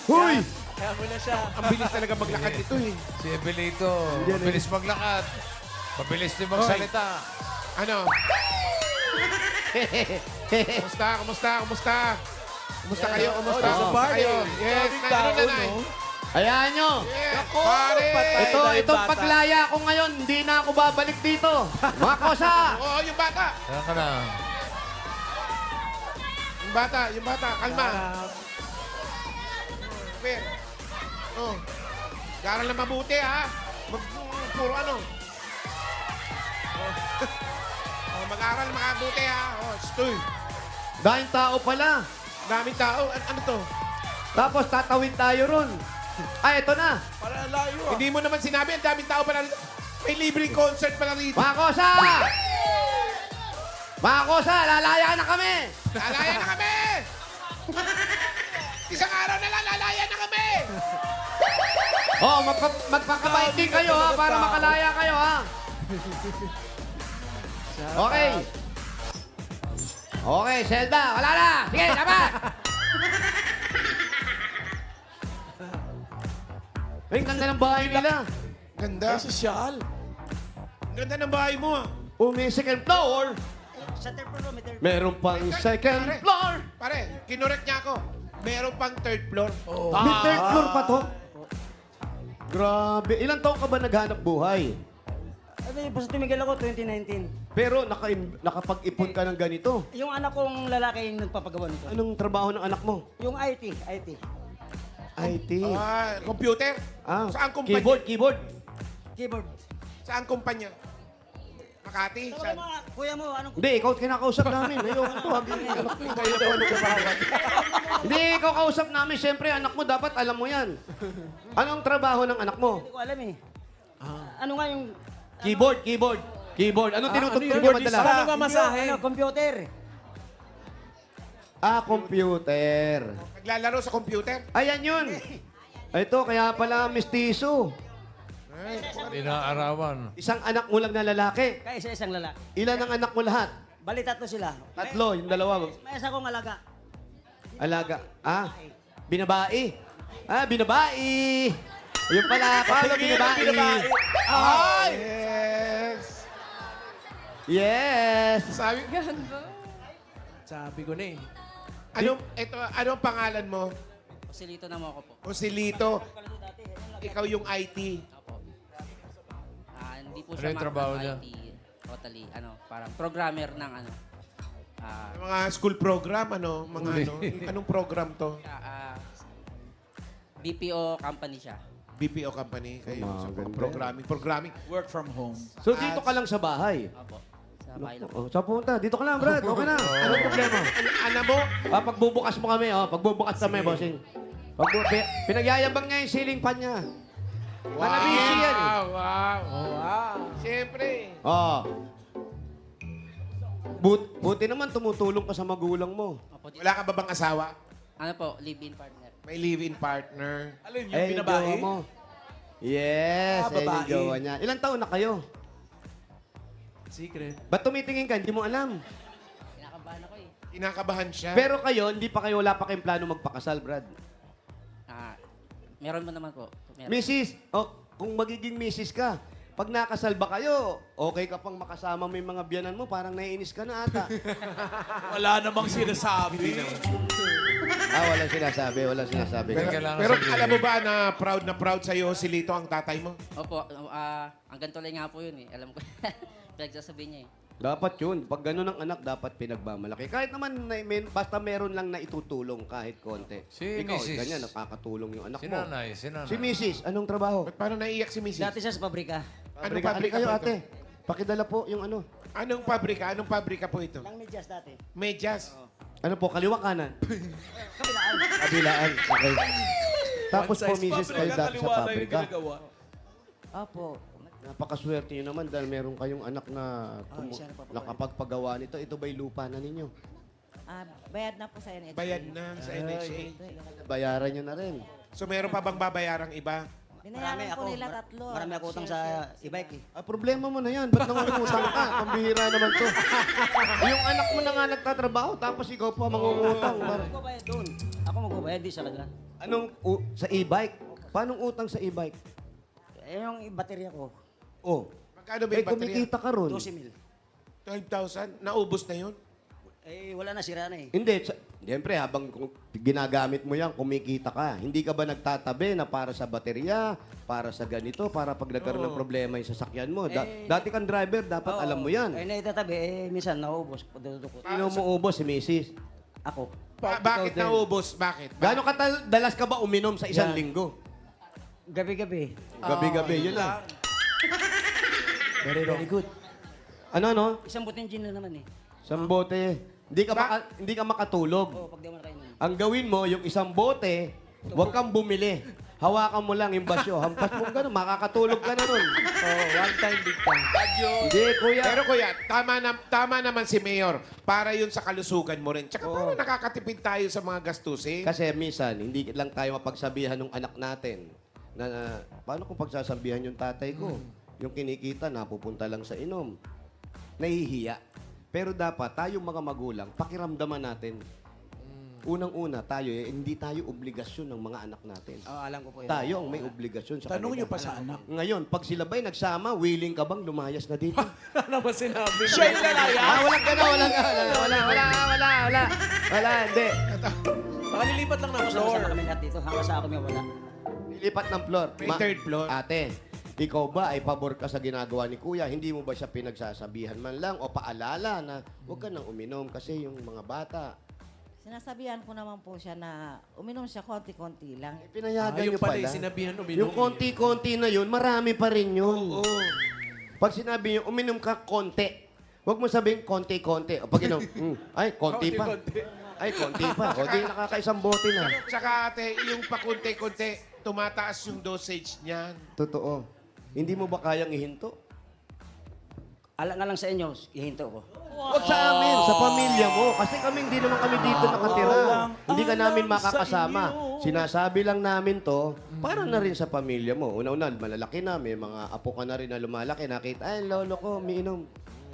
A: Huy!
C: Kaya mo na siya.
B: Ang bilis talaga maglakad ito eh.
F: Si Ebelito, mabilis maglakad. Mabilis din magsalita.
B: Ano? Kumusta kayo? Kumusta
C: Sa party.
B: kayo? Yes,
C: Daming
B: ano
C: tao,
B: nanay?
C: no?
A: Hayaan nyo.
B: Yes, pare!
C: patay.
A: Itong
C: bata.
A: paglaya ko ngayon, hindi na ako babalik dito. Mga kosa!
B: Oo, yung bata!
F: Saan ka na?
B: Yung bata, kalma. Fair. Oh. Garal na mabuti, ha? Puro ano? Oh. Oh, mag-aral na makabuti, ha? Oh, stoy.
A: Dahil tao pala.
B: Daming tao. Ano to?
A: Tapos tatawid tayo ron. Ay, ito na.
C: Para layo ah.
B: Hindi mo naman sinabi, ang daming tao pala rito. May libreng concert pala rito.
A: Mga kosa! Mga kosa, lalaya na kami.
B: Lalaya na kami! Isang araw na lang, lalaya na kami!
A: Oh, magpakabait din kayo ha, para makalaya kayo ha. Okay. Okay, Zelda, wala na. Sige, dapat. Ay, ang ganda ng bahay nila.
B: Ganda.
C: Sosyal.
B: Ang ganda ng bahay mo, ah.
A: Oh, may second floor.
G: Sa third floor, may third floor.
A: Meron pang second
B: Pare.
A: floor.
B: Pare, kinorek niya ako. Meron pang third floor.
A: May third floor pa to. Grabe. Ilang taon ka ba naghanap buhay?
E: Basta tumigil ako 2019.
A: Pero nakapag-ipon ka ng ganito.
E: Yung anak kong lalaki yung nagpapagawan ko.
A: Anong trabaho ng anak mo?
E: Yung IT.
A: IT.
B: Ah, computer? Saan kumpanya?
A: Keyboard.
E: Keyboard.
B: Saan kumpanya? Makati? Saan?
E: Kuya mo, anong...
A: Hindi, ikaw kinakausap namin. Ayoko to.
B: Kayo po ano gumawag?
A: Hindi, ikaw kausap namin. Siyempre, anak mo dapat alam mo yan. Anong trabaho ng anak mo?
E: Hindi ko alam eh. Ano nga yung...
A: Keyboard. Anong tinutugtog niyo
C: keyboardista?
A: madalas?
C: Paano ba masahe?
E: Computer.
A: Computer.
B: Naglalaro sa computer?
A: Ayan yun. Ito, kaya pala mestizo.
F: Inaarawan.
A: Isang anak mo lang na lalaki.
E: Kaya isang lalaki.
A: Ilan ang anak mo lahat?
E: Bali, tatlo sila.
A: Tatlo, yung dalawa.
E: May isa kong alaga.
A: Alaga. Binabae. Binabae. Yung pala, Paolo, binabae.
C: Ay!
B: Yes!
A: Yes.
C: Sabi ko na eh.
B: Anong pangalan mo?
G: Silito na mo ako po.
B: Joselito. Ikaw yung IT.
G: Hindi po
F: Ano
G: siya
F: yung trabaho niya?
G: IT. Totally, parang programmer ng
B: Mga school program, anong program to?
G: BPO company siya.
B: BPO company kayo.
A: Oh,
B: So,
A: ganda.
B: programming.
I: Work from home.
A: So, dito ka lang sa bahay.
G: Opo. Sa bahay lang.
A: Sa punta. Dito ka lang, Brad. Okay na. Anong problema?
B: Ano mo?
A: Pagbubukas mo kami, pagbubukas kami, bossing. Pinagyayabang niya yung ceiling fan niya. Manabisi yan eh.
B: Wow. Siyempre.
A: Buti naman tumutulong ka sa magulang mo.
G: Opo.
B: Wala ka ba bang asawa?
G: Ano po, live-in partner.
B: May live-in partner.
I: Alin yung
A: Yung
I: binabae?
A: jowa mo. Yes,
C: Ah,
A: ayun yung
C: babae.
A: jowa niya. Ilang taon na kayo?
C: Secret.
A: Ba't tumitingin ka? Hindi mo alam.
G: Kinakabahan ako eh.
B: Kinakabahan siya.
A: Pero kayo, wala pa kayong plano magpakasal, Brad.
G: Meron mo naman po. Meron.
A: Mrs., kung magiging Mrs. ka, pag nakasal ba kayo, okay ka pang makasama mo yung mga biyanan mo, parang naiinis ka na ata.
I: Wala namang sinasabi.
A: Walang sinasabi.
F: Pero kailangan
B: Pero
F: sabihin.
B: alam mo ba na proud sa'yo si Lito ang tatay mo?
G: Opo, ang ganito lang nga po yun eh. Alam ko. Pinagsasabihin niya eh.
A: Dapat yun. Pag gano'n ang anak, dapat pinagmamalaki. Kahit naman, basta meron lang na itutulong kahit konti.
F: Si
A: Ikaw,
F: Mrs.
A: ganyan, nakakatulong yung anak
F: Si
A: mo.
F: nanay.
A: Si Mrs., anong trabaho?
B: Ba't parang naiiyak si Mrs.?
E: Dati siya sa pabrika.
B: Anong
A: Pabrika
B: pabrika
A: kayo,
B: po ito?
A: ate. Pakidala po yung ano.
B: Anong pabrika? Anong pabrika po ito?
E: Lang medyas dati.
B: Medyas.
A: Ano po, kaliwa kanan?
E: Kabilaan.
A: Kabilaan. Okay. Tapos
C: One size
A: pumisis
C: pa,
A: kayo dati sa
C: pinagkakaliwala yung
A: pabrika.
C: ginagawa.
E: Opo.
A: Napakaswerte nyo naman dahil meron kayong anak na
E: isa na pa po.
A: nakapagpagawa nito. Ito ba'y lupa na ninyo?
D: Bayad na po sa NHA.
B: Bayad na sa NHA.
A: Bayaran nyo na rin.
B: So meron pa bang babayarang iba?
D: Binayaran po nila tatlo.
E: Marami ako utang sa e-bike eh.
A: Problema mo na yan. Ba't nangungutang ka? Pambihira naman to. Yung anak mo na nga nagtatrabaho, tapos ikaw pa mangungutang.
E: Magbabayad doon. Ako magbabayad, di talaga.
A: Sa e-bike? Paano utang sa e-bike?
E: Eh, yung baterya ko,
A: Oh,
B: Magkano ba yung baterya?
A: kumikita ka ron.
E: 12,000.
B: 12,000? Naubos na yun?
E: Eh, wala na, sira na eh.
A: Hindi, siyempre habang ginagamit mo yan, kumikita ka. Hindi ka ba nagtatabi na para sa baterya, para sa ganito, para pag nagkaroon ng problema yung sasakyan mo? Dati kang driver, dapat alam mo yan.
E: Eh, naitatabi, eh, minsan naubos. Padudukot.
A: Sino mo ubos, si Mrs.?
E: Ako.
B: Bakit
A: Ikaw din.
B: naubos? Bakit?
A: Gano'ng dalas ka ba uminom sa isang linggo?
E: Gabi-gabi.
A: Gabi-gabi, yun lang.
E: Very, very good.
A: Ano?
E: Isang buting gin na naman eh.
A: Isang bote. Hindi ka makatulog.
E: Oo, pag di mo na kayo nun.
A: Ang gawin mo, yung isang bote, huwag kang bumili. Hawakan mo lang yung basyo. Hampas mo gano'n, makakatulog ka na nun.
C: Oh, one time, big time.
A: Hindi, kuya.
B: Pero kuya, tama naman si Mayor. Para yun sa kalusugan mo rin. Tsaka para nakakatipid tayo sa mga gastusin.
A: Kasi minsan, hindi lang tayo mapagsabihan ng anak natin na paano kung pagsasabihan yung tatay ko? Yung kinikita, napupunta lang sa inom. Nahihiya. Pero dapat, tayong mga magulang, pakiramdaman natin. Unang-una, tayo, hindi tayo obligasyon ng mga anak natin.
E: Oo, alam ko po yun.
A: Tayo ang may obligasyon sa
C: Tanong
A: kanila.
C: nyo pa sa anak.
A: Ngayon, pag sila ba'y nagsama, willing ka bang lumayas na dito?
C: Ano ba sinabi? Siya yung lalaya.
A: Walang gano'n, wala, hindi.
C: Makalilipat lang ng floor.
E: Sama kami lahat dito. Hanggang sa ako may wala.
A: Lilipat ng floor.
B: May third floor.
A: Ate, ikaw ba ay pabor ka sa ginagawa ni Kuya? Hindi mo ba siya pinagsasabihan man lang o paalala na huwag ka nang uminom kasi yung mga bata.
D: Sinasabihan ko naman po siya na uminom siya konti-konti lang.
A: Pinayagan
C: Yung
A: niyo pala.
C: pala, sinabihan uminom.
A: Yung konti-konti na yun, marami pa rin yun. Pag sinabi niyo, uminom ka konti. Huwag mo sabihin konti-konti. O pag inom, ay, konti pa.
C: Konti-konti.
A: Ay, konti pa. O di nakakaisang bote na.
B: Tsaka ate, yung pakunti-kunti, tumataas yung dosage niyan.
A: Totoo. Hindi mo ba kayang ihinto?
E: Alam nga lang sa inyo, ihinto ko.
A: Huwag sa amin, sa pamilya mo. Kasi kami hindi naman kami dito nakatira. Hindi ka namin makakasama. Sinasabi lang namin to, para na rin sa pamilya mo. Una-una, malalaki na, may mga apo ka na rin na lumalaki. Nakita, ay, lolo ko, umiinom.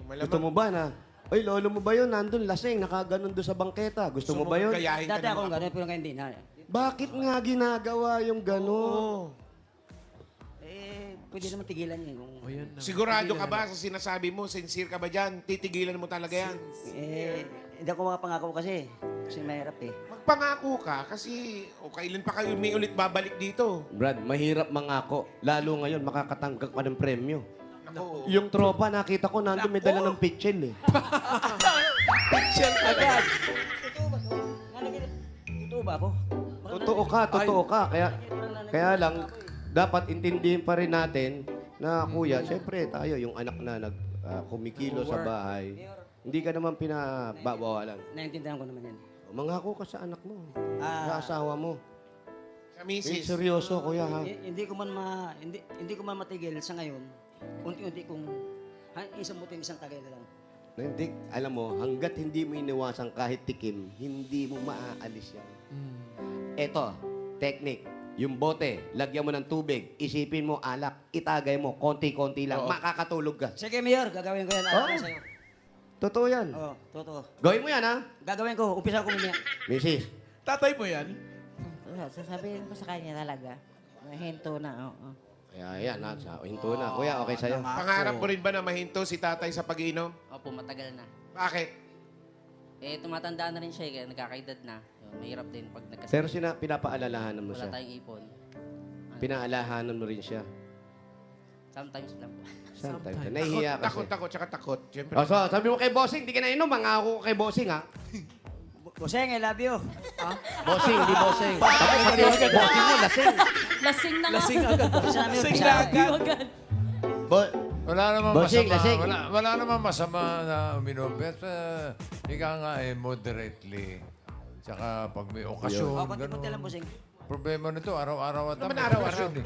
A: Gusto mo ba na? Ay, lolo mo ba yun? Nandun, lasing, nakaganon doon sa bangketa. Gusto mo ba yun?
B: Gayahin ka
E: Dati ako
B: naman.
E: gano'n, pero ngayon hindi na.
A: Bakit nga ginagawa yung gano'n?
E: Eh, pwede naman tigilan yun. Kung,
B: Sigurado ka ba sa sinasabi mo? Sincere ka ba dyan? Titigilan mo talaga yan?
E: hindi ako makapangako kasi. Kasi mahirap eh.
B: Magpangako ka kasi kailan pa kayo may ulit babalik dito?
A: Brad, mahirap mangako. Lalo ngayon, makakatanggap ka ng premyo.
B: Ako,
A: Yung tropa, nakita ko, nandun may dala ng pitchel eh.
C: Picture agad.
E: Totoo ba to? Totoo ba ako?
A: Totoo ka. Kaya lang, dapat intindihin pa rin natin na kuya, syempre tayo, yung anak na kumikilo sa bahay, hindi ka naman pinababawalan.
E: Naintindihan ko naman yan.
A: Mangako ka sa anak mo,
E: Ah.
A: sa asawa mo.
B: sa misis.
A: Seryoso, kuya, ha?
E: Hindi ko man matigil sa ngayon. Unti-unti kong isang buting isang tagay na lang.
A: Hindi, alam mo, hanggat hindi mo iniwasan kahit tikim, hindi mo maaalis yan. Eto, technique. Yung bote, lagyan mo ng tubig, isipin mo alak, itagay mo, konti-konti lang, makakatulog ka.
E: Sige, Mayor, gagawin ko yan. Alam ko sa'yo.
A: Totoo yan.
E: Oo, totoo.
A: Gawin mo yan, ha?
E: Gagawin ko. Umpisa ko muna.
A: Mrs.
C: Tatay mo yan?
D: Sasabihin ko sa kanya talaga. Hinto na, oo.
A: Kaya yan, hinto na. Kuya, okay sa'yo.
B: Pangarap mo rin ba na mahinto si tatay sa pag-inom?
J: Opo, matagal na.
B: Bakit?
J: Eh, tumatanda na rin siya, kaya nagkakaedad na. Yun, mahirap din pag nagkasakit.
A: Pero pinapaalalahanan mo
J: Wala
A: siya.
J: tayong ipon.
A: Pinaalahanan mo rin siya.
J: Sometimes lang po.
A: Sometimes. Nahihiya kasi.
B: Takot, tsaka takot. Siyempre.
A: O, so, sabi mo kay Bossing, di ka na inom, mangako ka kay Bossing, ha?
E: Bosseng, I love you.
A: Bossing, di Bossing. Tapos sabi mo kay Bossing mo, lasing.
G: Lasing na nga.
C: Lasing agad.
E: Umpisa namin,
C: Lasing
E: umpisa.
C: na agad.
F: Wala namang
A: Bossing,
F: masama.
A: lasing.
F: Wala namang masama na uminom. Pero ika nga moderately. Tsaka pag may okasyon,
E: Konti-konti lang, Bosseng.
F: problema nito, araw-araw at
B: Naman
F: may
B: araw-araw.
F: okasyon eh.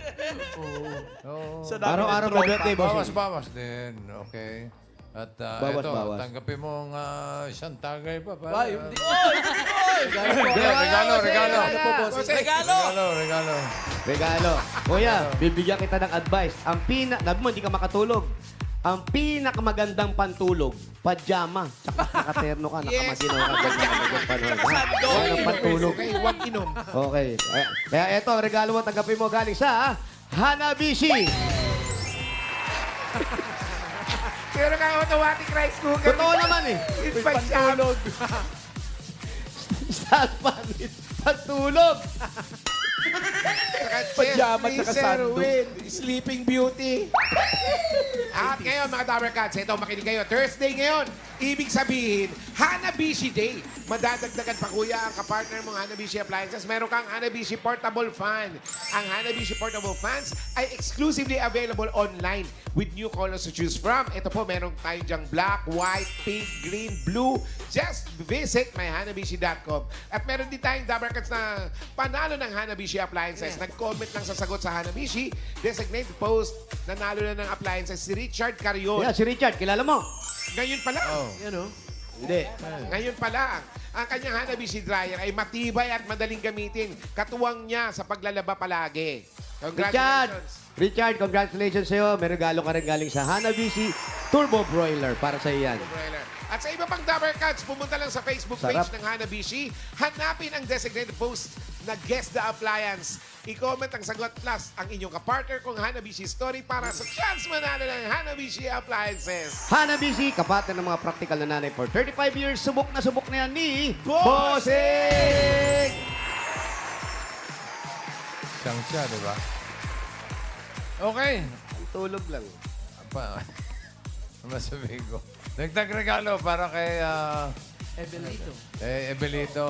F: Oo.
I: Sa dami ng
A: Araw-araw
I: tropa.
A: mag-birthday, boss.
F: Bawas-bawas din. Okay. At
A: Bawas,
F: ito,
A: bawas.
F: tanggapin mo ang isang tagay pa. Para,
C: Ay, hindi.
F: Regalo.
C: Regalo po, boss.
B: Regalo!
F: Regalo.
A: Regalo. Kuya, bibigyan kita ng advice. Nabi mo, hindi ka makatulog. Ang pinakamagandang pantulog, pajama. Tsaka nakaterno ka,
B: Yes.
A: nakamasino ka.
B: Tsaka sando.
A: Yan ang pantulog.
B: Okay, huwag inom.
A: Okay. Kaya eto, regalo mo, tanggapin mo galing sa Hanabishi.
B: Pero ka automatic rice cooker.
A: Totoo naman eh.
B: It's pantulog.
A: Stand pan with pantulog.
C: Pajama tsaka sando.
B: Sleeping Beauty. At ngayon, mga Dabber Cats, ito, makinig kayo. Thursday ngayon, ibig sabihin, Hanabishi Day. Madadagdagan pa, kuya, ang kapartner mong Hanabishi Appliances. Meron kang Hanabishi Portable Fan. Ang Hanabishi Portable Fans ay exclusively available online with new colors to choose from. Ito po, meron tayo dyang black, white, pink, green, blue. Just visit myhanabishi.com. At meron din tayong Dabber Cats na panalo ng Hanabishi Appliances. Nag-comment lang sa sagot sa Hanabishi. Designated post, nanalo na ng appliances si Richard Carion.
A: Yeah, si Richard, kilala mo?
B: Ngayon pa lang.
C: Yan o.
A: Hindi.
B: Ngayon pa lang. Ang kanyang Hanabishi dryer ay matibay at madaling gamitin. Katuwang niya sa paglalaba palagi. Congratulations.
A: Richard, congratulations sa'yo. May regalo ka rin galing sa Hanabishi Turbo Broiler para sa iyan.
B: Broiler. At sa iba pang Dabber Cats, pumunta lang sa Facebook page
A: Sarap.
B: ng Hanabishi. Hanapin ang designated post na Guess the Appliance. I-comment ang sagot plus ang inyong kapartner kong Hanabishi story para sa chance manalo ng Hanabishi Appliances.
A: Hanabishi, kapatid ng mga practical na nanay for 35 years. Subok na yan ni
B: Bossing!
A: Bossing!
F: Siyang siya, di ba? Okay.
A: Tulog lang.
F: Pa, masabihin ko. Nagtag-regalo para kay
C: Ebelito.
F: Ebelito.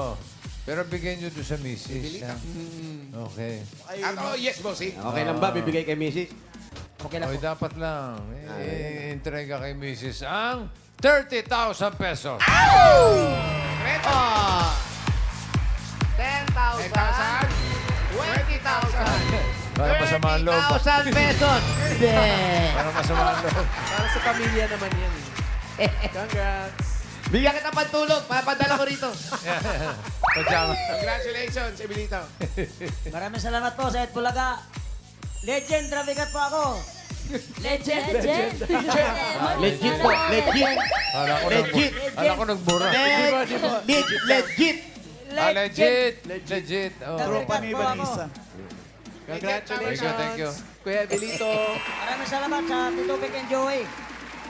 F: Pero bigyan nyo doon sa misis. Ha? Okay.
B: At yes, bossing.
A: Okay lang ba? Bibigay kay Mrs.
E: Okay lang
F: Oy,
E: po.
F: dapat lang. Entrega kay misis ang 30,000 pesos.
B: Reto.
A: 10,000. 20,000.
F: Para masama ang loob.
A: 30,000 pesos. Hindi.
F: Para masama ang loob.
C: Para sa pamilya naman yan. Congrats.
A: Bigyan kita pantulog. Papadala ko rito.
F: Pajama.
B: Congratulations, Emilito.
E: Maraming salamat po sa Itbulaga. Legend, trafikat po ako.
G: Legend.
A: Legit po. Legit. Legit.
F: Ala ko nagbura.
A: Legit.
F: Legit. Oh.
I: Tropa ni Vanessa.
C: Congratulations.
F: Thank you.
C: Kuya Ebelito.
E: Maraming salamat sa Tito Vic and Joey.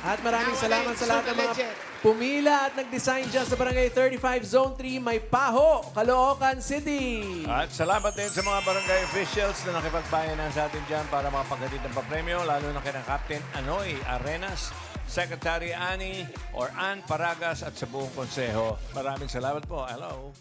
C: At maraming salamat sa lahat ng mga
B: Legend.
C: pumila at nag-design dyan sa Barangay 35 Zone 3, May Paho, Caloocan City.
H: At salamat din sa mga barangay officials na nakipagbayanan sa atin dyan para makapaghatid ng papremyo, lalo na kina Captain Anoy Arenas, Secretary Annie or Ann Paragas at sa buong konseho. Maraming salamat po. Hello.